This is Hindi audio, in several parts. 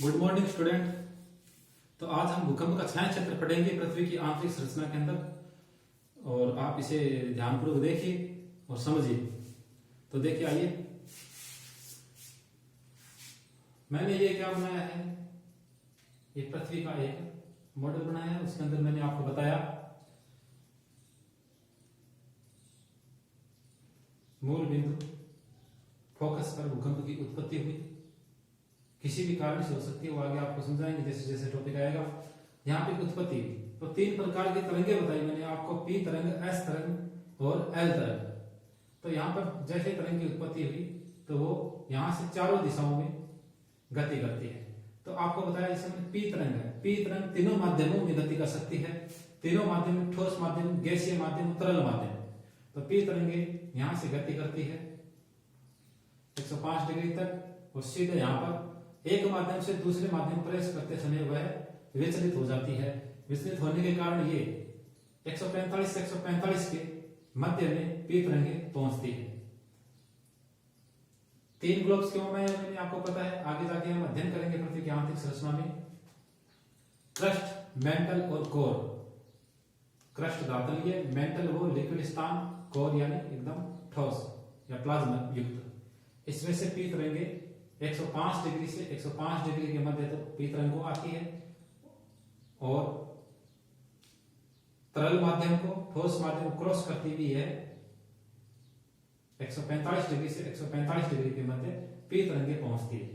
Good morning student. तो आज हम भूकंप का छाया क्षेत्र पढ़ेंगे पृथ्वी की आंतरिक संरचना के अंदर, और आप इसे ध्यानपूर्वक देखिए और समझिए। तो देखिए, आइए, मैंने ये क्या बनाया है, ये पृथ्वी का एक मॉडल बनाया है। उसके अंदर मैंने आपको बताया मूल बिंदु फोकस पर भूकंप की उत्पत्ति हुई, किसी भी कारण से हो सकती है, वो आगे आपको समझाएंगे जैसे जैसे टॉपिक आएगा। यहाँ पे उत्पत्ति हुई तो तीन प्रकार की तरंगे बताई मैंने आपको, पी तरंग, एस तरंग और एल तरंग। तो यहाँ पर जैसे तरंग की उत्पत्ति हुई तो वो यहाँ से चारों दिशाओं में गति करती है। तो आपको बताया इसमें पी तरंग है। पी तरंग तीनों माध्यमों में गति कर सकती है, तीनों माध्यम, ठोस माध्यम, गैसीय माध्यम, तरल माध्यम। तो पी तरंगे यहाँ से गति करती है 105 डिग्री तक, और सीधे यहाँ पर एक माध्यम से दूसरे माध्यम प्रवेश करते समय वह विचलित हो जाती है। विचलित होने के कारण ये 145 से 145 के मध्य में पी तरंगे पहुंचती है। तीन ग्लोब्स क्यों बनाए मैंने आपको पता है, आगे जाके हम अध्ययन करेंगे पृथ्वी की आंतरिक संरचना में। क्रस्ट, मेंटल और कोर। क्रस्ट धातलीय, मेंटल वो लिक्विड स्थान, कोर यानी एकदम ठोस या प्लाज्मा युक्त। इसमें से पी तरंगे 105 डिग्री से 105 डिग्री के मध्य तो पी तरंग को आती है, और तरल माध्यम को ठोस माध्यम क्रॉस करती हुई है 145 डिग्री से 145 डिग्री के मध्य पी तरंगे पहुंचती है।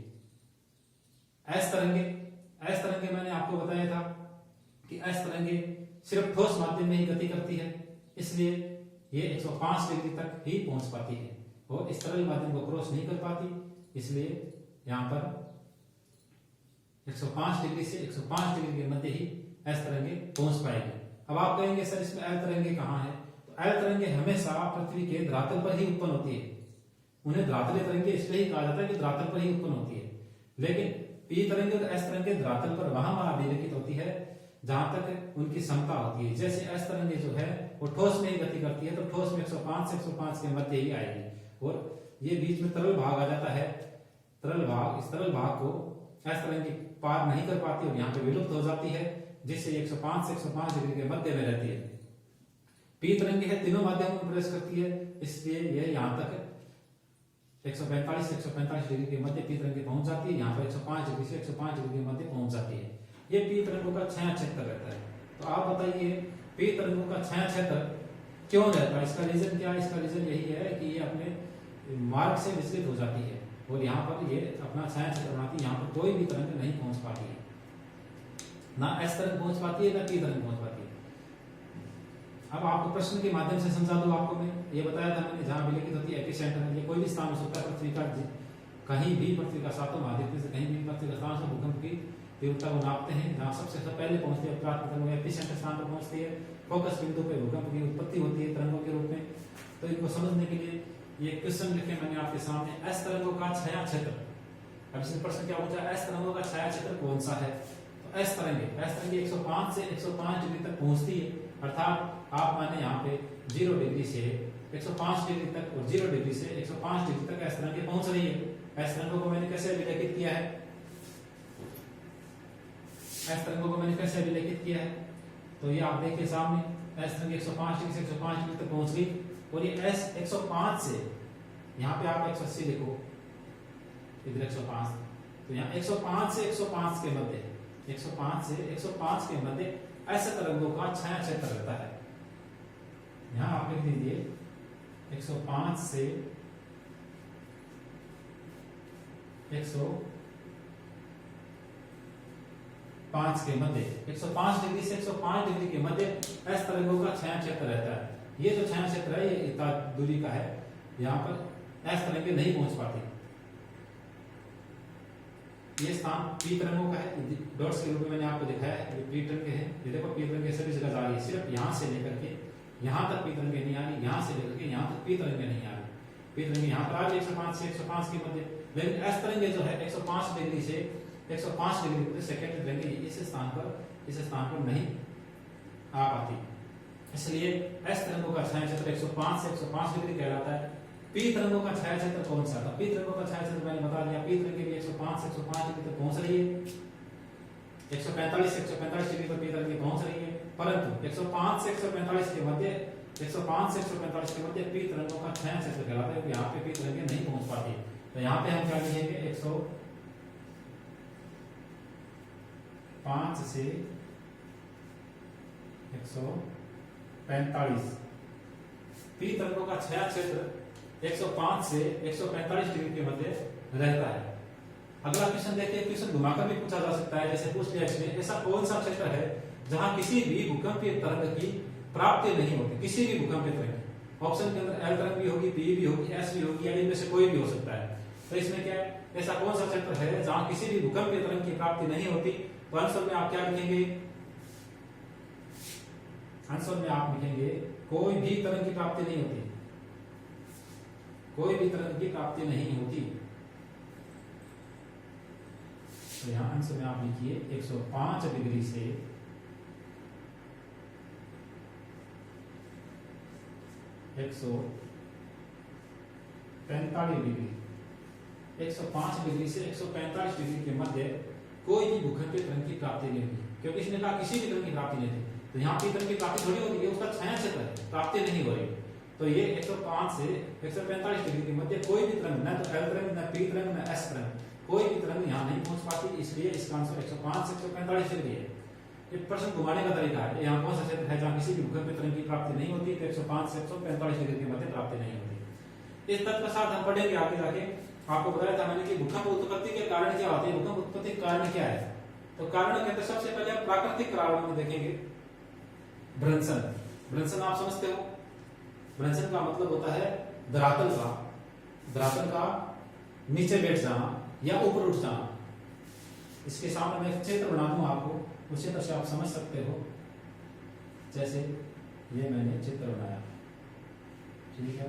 एस तरंगे मैंने आपको बताया था कि एस तरंगे सिर्फ ठोस माध्यम में ही गति करती है, इसलिए ये 105 डिग्री तक ही पहुंच पाती है, और इस तरल माध्यम को क्रॉस नहीं कर पाती, इसलिए यहां पर 105 डिग्री से 105 डिग्री के मध्य ही एस तरंगे पहुंच पाएगी। अब आप कहेंगे सर इसमें एल तरंगे कहां है? तो एल तरंगे हमेशा पृथ्वी के धरातल पर ही उत्पन्न होती है। उन्हें धरातलीय तरंगे इसलिए ही कहा जाता है कि धरातल पर ही उत्पन्न होती है। लेकिन पी तरंगे और एस तरंगे धरातल पर वहां अभिलेखित होती है जहां तक उनकी क्षमता होती है। जैसे एस तरंगे जो है वो ठोस में ही गति करती है, तो ठोस में 105 से 105 के मध्य ही आएगी, और ये बीच में तरल भाग आ जाता है। तरल भाग, इस तरल भाग को एस तरंगे पार नहीं कर पाती और यहाँ पे विलुप्त हो जाती है, जिससे 105 से 105 डिग्री के मध्य में रहती है। पी तरंगे है तीनों माध्यमों में प्रवेश करती है, इसलिए यह यहाँ तक 145 से 145 डिग्री के मध्य पी तरंगे पहुंच जाती है। यहाँ पर 105 डिग्री से 105 डिग्री के मध्य पहुंच जाती है। ये पी तरंगों का छाया क्षेत्र रहता है। तो आप बताइए पी तरंगों का छाया क्षेत्र क्यों रहता है? इसका रीजन क्या है? इसका रीजन यही है कि ये अपने मार्ग से विचलित हो जाती है और यहाँ पर ये अपना छाया क्षेत्र बनाती है। यहाँ पर कोई भी तरंग नहीं पहुंच पाती है, ना एस तरंग पहुंच पाती है, ना पी तरंग पहुंच पाती है। अब आपको प्रश्न के माध्यम से समझा दूं। आपको मैं ये बताया था मैंने, जहां विलेखित होती है एपिसेंटर में, ये कोई भी स्थान हो सकता है पृथ्वी का, कहीं भी पृथ्वी का सातों महाद्वीप से कहीं भी पृथ्वी का स्थान से भूकंप की तीव्रता को नापते हैं। जहां सबसे पहले पहुंचती है प्राथमिक एपिसेंटर स्थान पर पहुंचती है, फोकस बिंदु पे भूकंप की उत्पत्ति होती है तरंगों के रूप में। तो इनको समझने के लिए ये क्वेश्चन लिखे मैंने आपके सामने, एस तरंगों का छाया क्षेत्र। अब इसमें प्रश्न क्या पूछा, एस तरंगों का छाया क्षेत्र कौन सा है? तो एस तरंगे 105 से 105 डिग्री तक पहुंचती है, अर्थात आप माने यहाँ पे 0 डिग्री से 105 डिग्री तक और 0 डिग्री से 105 डिग्री तक एस तरंगे पहुंच रही है। एस तरंगों को मैंने कैसे अभिलेखित किया है? एस तरंगों को मैंने कैसे अभिलेखित किया है? तो ये आप देखिए सामने, एस तरंग 105 डिग्री से 105 डिग्री तक पहुंच गई, और ये एस 105 से, यहाँ पे आप 180 लिखो, इधर 105, तो यहाँ 105 से 105 के मध्य, 105 से 105 के मध्य ऐसे तरंगों का छाया क्षेत्र रहता है। यहाँ आप लिख दीजिए 105 से 105 के मध्य, 105 डिग्री से 105 डिग्री के मध्य एस तरंगों का छाया क्षेत्र रहता है। ये जो छाया क्षेत्र है ये इतना दूरी का है, यहाँ पर एस तरंगे नहीं पहुंच पाती। ये स्थान पी तरंगों का है, डॉट्स के रूप में मैंने आपको दिखाया है। पी तरंगे हैं, ये देखो पी तरंगे सभी जगह जा रही है, सिर्फ यहाँ से लेकर के यहाँ तक पी तरंगे नहीं आ रही, यहाँ से लेकर के यहाँ तक पी तरंगे नहीं आ रही। पी तरंगे यहाँ पर आ रही 105 से 105 के मध्य, लेकिन एस तरंगे जो है 105 डिग्री से 105 डिग्री सेकेंड तरंगे इस स्थान पर नहीं आ पाती, इसलिए एस तरंगों का छाया क्षेत्र 105 से 105 डिग्री कहलाता है। पी तरंगों का छाया क्षेत्र कौन सा था? पी तरंगों का छाया क्षेत्र मैंने बता दिया, पी तरंगे भी 105 105 डिग्री तक पहुंच रही है, 145 डिग्री पर पी तरंगे पहुंच रही है, परंतु 105 से 145 के मध्य 105 से 145 के मध्य पी तरंगों का छाया क्षेत्र कहलाता है, यहाँ पे पी तरंगे नहीं पहुंच पाती। तो यहाँ पे हम क्या लिखेंगे 105 से 145 पी तरंगों का छाया क्षेत्र 105 से 145 डिग्री के मध्य रहता है। अगला क्वेश्चन देखिए, क्वेश्चन घुमाकर भी पूछा जा सकता है, जैसे पूछ लिया इसने, ऐसा कौन सा क्षेत्र है जहां किसी भी भूकंपीय तरंग की प्राप्ति नहीं होती, किसी भी भूकंपीय तरंग। ऑप्शन के अंदर एल तरंग भी होगी, पी भी होगी, एस भी होगी, या इनमें से कोई भी हो सकता है। तो इसमें क्या है, ऐसा कौन सा क्षेत्र है जहां किसी भी भूकंपीय तरंग की प्राप्ति नहीं होती। तो आंसर में आप क्या लिखेंगे, आंसर में आप लिखेंगे कोई भी तरंग की प्राप्ति नहीं होती, कोई भी तरंग की प्राप्ति नहीं होती। तो यहां आंसर में आप लिखिए 105 डिग्री से 145 डिग्री, 105 डिग्री से 145 डिग्री के मध्य कोई भी भूकंपीय तरंग की प्राप्ति नहीं होती, क्योंकि इसने कहा किसी भी तरंग की प्राप्ति नहीं थी। तो यहाँ की तरंग की प्राप्ति थोड़ी होती है, उसका छाया क्षेत्र है, प्राप्ति नहीं हो रही। तो ये 105 से 145 डिग्री के मध्य कोई भी तरंग, न तो एल तरंग, न पी तरंग, न एस तरंग, कोई भी तरंग यहाँ नहीं पहुंच पाती, इसलिए इसका आंसर 105 से 145 डिग्री है। ये प्रश्न घुमाने का तरीका है, यहाँ कौन सा क्षेत्र है जहाँ किसी भी भूकंपीय तरंग की प्राप्ति नहीं होती, तो 105 से 145 डिग्री के मध्य प्राप्ति नहीं होती। इस तथ्य के साथ हम पढ़ेंगे आगे जाके। आपको बताया था मैंने कि भूकंप उत्पत्ति के कारण क्या होते हैं, भूकंप उत्पत्ति के कारण क्या है। तो कारण कहते हैं, सबसे पहले हम प्राकृतिक कारणों में देखेंगे भ्रंशन। भ्रंशन आप समझते हो, भ्रंशन का मतलब होता है धरातल का नीचे बैठ जाना या ऊपर उठ जाना। इसके सामने मैं चित्र बना दूं आपको, उस चित्र से आप समझ सकते हो। जैसे ये मैंने चित्र बनाया, ठीक है,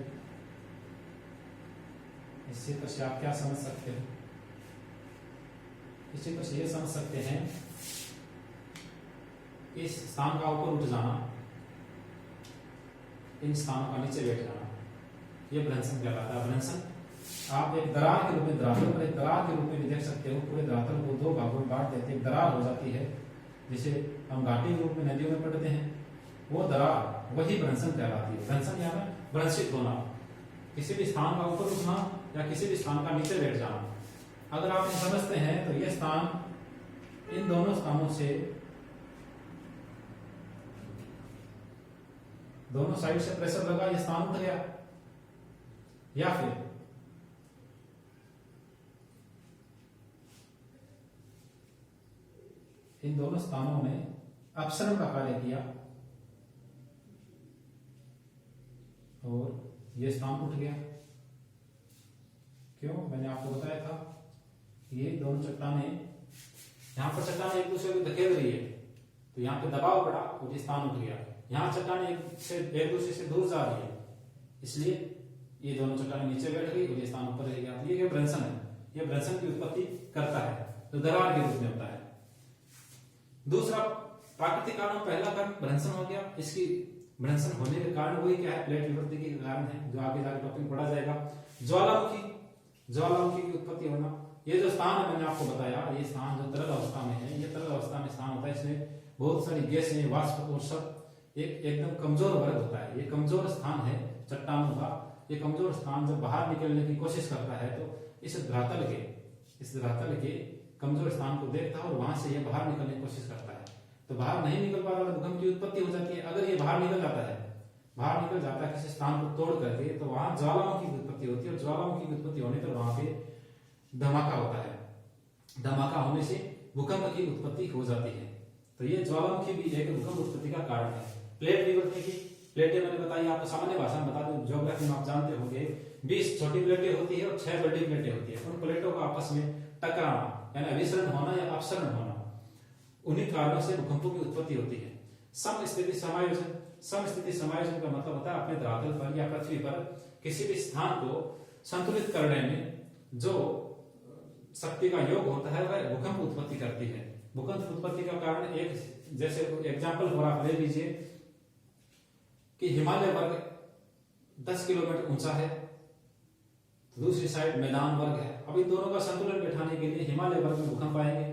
इस चित्र से आप क्या समझ सकते हो, इस चित्र से ये समझ सकते हैं इस स्थान का ऊपर उठ जाना, इन स्थानों का नीचे बैठ जाना, ये भ्रंशन कहलाता है। भ्रंशन आप एक दरार के रूप में, धरातल पर एक दरार के रूप में भी देख सकते हो। पूरे धरातल को दो भागों में बांट देते हैं, दरार हो जाती है, जिसे हम घाटी के रूप में नदियों में पढ़ते हैं, वो दरार वही भ्रंशन कहलाती है। भ्रंशन यानी भ्रंशित होना, किसी भी स्थान का ऊपर उठना या किसी भी स्थान का नीचे बैठ जाना। अगर आप इसे समझते हैं तो ये स्थान इन दोनों स्थानों से, दोनों साइड से प्रेशर लगा, ये स्थान उठ गया, या फिर इन दोनों स्थानों ने अपसरण का कार्य किया और ये स्थान उठ गया। क्यों, मैंने आपको बताया था, ये दोनों चट्टानें, यहां पर चट्टानें एक दूसरे को धकेल रही है, तो यहाँ पे दबाव पड़ा और ये स्थान उठ गया। यहाँ चट्टानें एक दूसरे से दूर जा रही है, इसलिए ये दोनों चट्टानें नीचे बैठ गई और ये स्थान ऊपर रह गया। ये भ्रंशन है, ये भ्रंशन की उत्पत्ति करता है, तो दरार के रूप में होता है। दूसरा प्राकृतिक कारण, पहला कारण भ्रंशन हो गया। इसकी भ्रंशन होने के कारण वही क्या है, प्लेट विवर्तन के कारण है, जो आगे जाकर टॉपिक पढ़ा जाएगा। ज्वालामुखी की उत्पत्ति होना। ये जो स्थान है मैंने आपको बताया, ये स्थान जो तरल अवस्था में है, ये तरल अवस्था में स्थान होता है, इसमें बहुत सारी गैसें, वाष्प और सब एकदम कमजोर वर्ग होता है। ये कमजोर स्थान है चट्टानों का। ये कमजोर स्थान जब बाहर निकलने की कोशिश करता है तो इस धरातल के कमजोर स्थान को देखता है और वहां से ये बाहर निकलने की कोशिश करता है। तो बाहर नहीं निकल पाता तो भूकंप की उत्पत्ति हो जाती है। अगर ये बाहर निकल जाता है किसी स्थान को तोड़ करके, तो वहां ज्वालामुखी की उत्पत्ति होती है और ज्वालामुखी की उत्पत्ति होने पर वहां पे धमाका होता है। धमाका होने से भूकंप की उत्पत्ति हो जाती है। तो ये ज्वालामुखी भी एक भूकंप उत्पत्ति का कारण है। प्लेट विवर्तन की प्लेटें मैंने बताई आपको, सामान्य भाषा में बता दूं, ज्योग्राफी में आप जानते होंगे 20 छोटी प्लेटें होती है और 6 बड़ी प्लेटें होती है। उन प्लेटों का आपस में टकराना यानी अभिसरण होना या अपसरण होना, उन्हीं कारणों से भूकंपों की उत्पत्ति होती है। समस्थिति समायोजन का मतलब होता है अपने धरातल पर या पृथ्वी पर किसी भी स्थान को संतुलित करने में जो शक्ति का योग होता है वह भूकंप उत्पत्ति करती है। भूकंप उत्पत्ति का कारण एक, जैसे एग्जाम्पल और आप ले लीजिए कि हिमालय पर्वत 10 किलोमीटर ऊंचा है, दूसरी साइड मैदान वर्ग है। अब इन दोनों का संतुलन बैठाने के लिए हिमालय वर्ग में भूकंप आएंगे,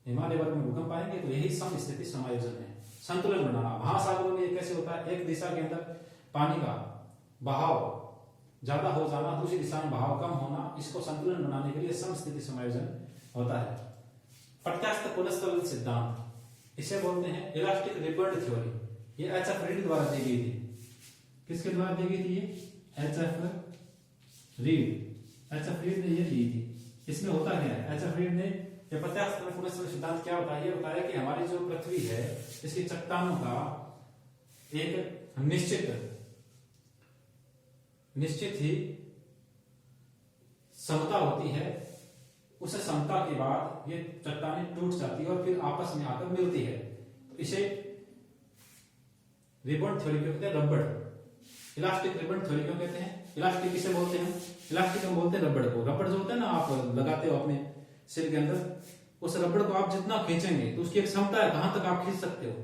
हिमालय वर्ग में भूकंप आएंगे। तो यही समस्थिति समायोजन है, संतुलन बनाना। महासागरों में कैसे होता है, एक दिशा के अंदर पानी का बहाव ज्यादा हो जाना, दूसरी दिशा में बहाव कम होना, इसको संतुलन बनाने के लिए समस्थिति समायोजन होता है। प्रत्यास्थ पुनस्चलन सिद्धांत, इसे बोलते हैं इलास्टिक रिबन थ्योरी। ये एच.एफ. रीड द्वारा दी गई थी। किसके द्वारा दी गई थी ये? एच.एफ. रीड। एच.एफ. रीड ने ये दी थी। इसमें होता क्या है, एच.एफ. रीड ने ये प्रत्यास्थ पुनस्चलन सिद्धांत क्या होता है, ये बताया कि हमारी जो पृथ्वी है इसकी चट्टानों का एक निश्चित ही समता होती है। उस समता के बाद ये चट्टानें टूट जाती है और फिर आपस में आकर मिलती है। तो इसे रिबन थ्योरी क्यों कहते हैं? रबड़, इलास्टिक रिबन थ्योरी क्यों कहते हैं? इलास्टिक किसे बोलते हैं? इलास्टिक हम बोलते हैं रबड़ को। रबड़ जो होता है ना, आप लगाते हो अपने सिर के अंदर, उस रबड़ को आप जितना खींचेंगे तो उसकी एक क्षमता है, कहां तक आप खींच सकते हो।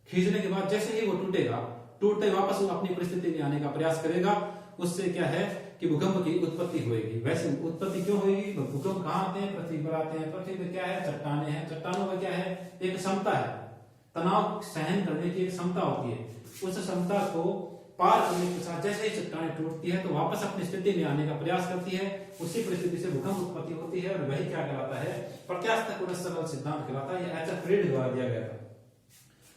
खींचने के बाद जैसे ही वो टूटेगा, टूटते वापस वो अपनी परिस्थिति में आने का प्रयास करेगा। उससे क्या है कि भूकंप की उत्पत्ति होगी। वैसे उत्पत्ति क्यों होगी? भूकंप कहां आते हैं? पृथ्वी पर आते हैं। पृथ्वी पर क्या है? चट्टाने हैं। चट्टानों में क्या है? एक क्षमता है, तनाव सहन करने की एक क्षमता होती है। उस क्षमता को पार करने के साथ जैसे ही चट्टानें टूटती है तो वापस अपनी स्थिति में आने का प्रयास करती है। उसी परिस्थिति से भूकंप उत्पत्ति होती है और वही क्या कहलाता है? प्रत्यास्थ पुनस्चलन सिद्धांत कहलाता है। यह एच.एफ. रीड द्वारा दिया गया था।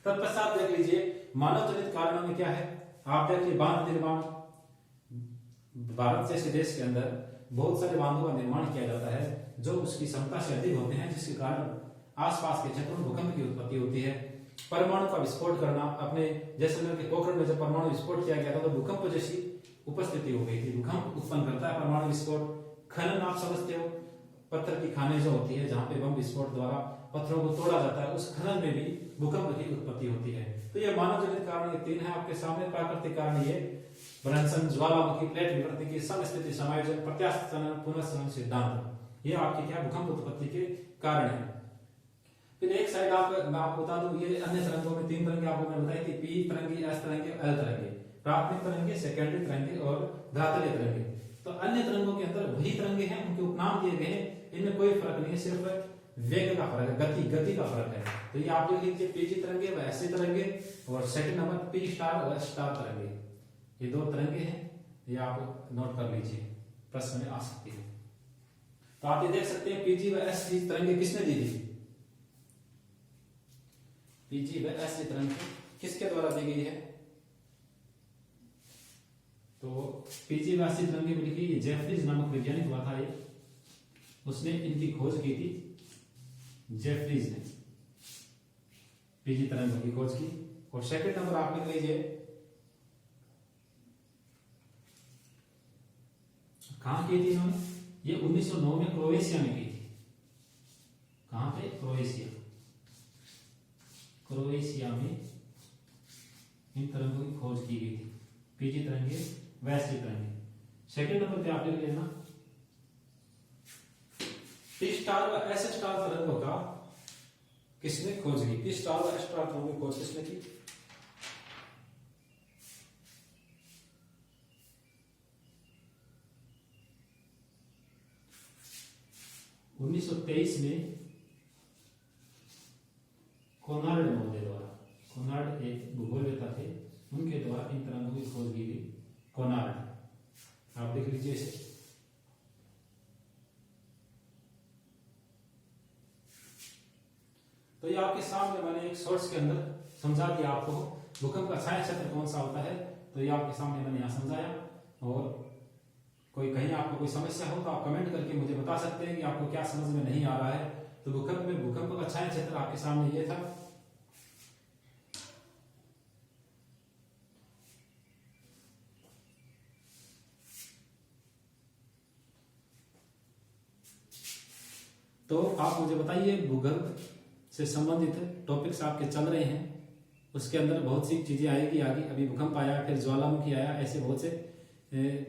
तत्पश्चात देख लीजिए मानव जनित कारणों में क्या है। आप देखिए बांध निर्माण, भारत जैसे देश के अंदर बहुत सारे बांधों का निर्माण किया जाता है जो उसकी क्षमता से अधिक होते हैं, जिसके कारण आसपास के क्षेत्रों में भूकंप की उत्पत्ति होती है। परमाणु का विस्फोट करना, अपने जैसलमेर के पोखरण में जब परमाणु विस्फोट किया गया था तो भूकंप जैसी उपस्थिति हो गई थी। भूकंप उत्पन्न करता है परमाणु विस्फोट। खनन आप समझते हो, पत्थर की खाने जो होती है जहां पे बम विस्फोट द्वारा पत्थरों को तोड़ा जाता है, उस खनन में भी भूकंप की उत्पत्ति होती है। तो ये मानव जनित कारण ये तीन है आपके सामने। प्राकृतिक कारण ये भ्रंशन, ज्वालामुखी, प्लेट विकृति की समस्थिति समायोजन, प्रत्यास्थ पुनस्चलन सिद्धांत, ये आपके क्या भूकंप उत्पत्ति के कारण है। फिर एक साइड मैं आपको बता दूं, ये अन्य तरंगों में तीन तरंगे आपको मैं बताई थी, पी तरंगे, एस तरंगे, एल तरंगे। प्राथमिक तरंगे, सेकेंडरी तरंगे और धरातलीय तरंगे। तो अन्य तरंगों के अंदर वही तरंगे हैं, उनके उपनाम दिए गए हैं, इनमें कोई फर्क नहीं है, सिर्फ वेग का फर्क है, गति का फर्क है। तो ये आप लिख लीजिए पीजी तरंगे व एससी तरंगे, और सेकंड नंबर पी स्टार व स्टार तरंगे। ये दो तरंगे हैं, ये आप नोट कर लीजिए, प्रश्न में आ सकती है। तो आप ये देख सकते हैं पीजी व एससी तरंगे किसने दी थी? पीजी व एससी तरंगे किसके द्वारा दी गई है? तो पीजी व एससी तरंगे में लिखी, जेफरीज नामक वैज्ञानिक हुआ था, ये उसने इनकी खोज की थी। जेफरीज ने पीजी तरंगों की खोज की। और सेकंड नंबर आप लिख लीजिए, कहां की थी इन्होंने? ये 1909 में क्रोएशिया में की थी। कहां पे? क्रोएशिया। क्रोएशिया में इन तरंगों की खोज की गई थी, पीजी तरंगे, वैश्विक तरंगे। सेकंड नंबर पे आप लिख लेना पी स्टार व एस स्टार तरंगों का किसने खोज की? पी स्टार व एस स्टार तरंगों की खोज किसने की? उन्नीस सौ 23 में कोनार्ड महोदय द्वारा, कोनार्ड एक भूगोलवेत्ता थे, उनके द्वारा इन तरंगों की खोज की गई। कोनार्ड आप देख लीजिए इसे। तो ये आपके सामने मैंने एक शॉर्ट्स के अंदर समझा दिया आपको भूकंप का छाया क्षेत्र कौन सा होता है। तो ये आपके सामने मैंने यहाँ समझाया। और कोई कहीं आपको कोई समस्या हो तो आप कमेंट करके मुझे बता सकते हैं कि आपको क्या समझ में नहीं आ रहा है। तो भूकंप का छाया क्षेत्र आपके सामने ये था। तो आप मुझे बताइए, भूगर्भ से संबंधित टॉपिक्स आपके चल रहे हैं, उसके अंदर बहुत सी चीजें आएगी आगे। अभी भूकंप आया, फिर ज्वालामुखी आया, ऐसे बहुत से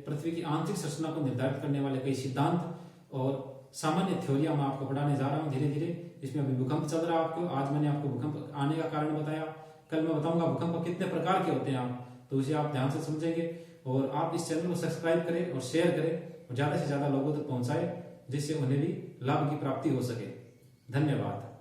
पृथ्वी की आंतरिक संरचना को निर्धारित करने वाले कई सिद्धांत और सामान्य थ्योरियां मैं आपको पढ़ाने जा रहा हूं धीरे धीरे। इसमें अभी भूकंप चल रहा है आपको। आज मैंने आपको भूकंप आने का कारण बताया, कल मैं बताऊंगा भूकंप कितने प्रकार के होते हैं, आप तो उसे आप ध्यान से समझेंगे। और आप इस चैनल को सब्सक्राइब करें और शेयर करें और ज्यादा से ज्यादा लोगों तक पहुंचाएं, जिससे उन्हें भी लाभ की प्राप्ति हो सके। धन्यवाद।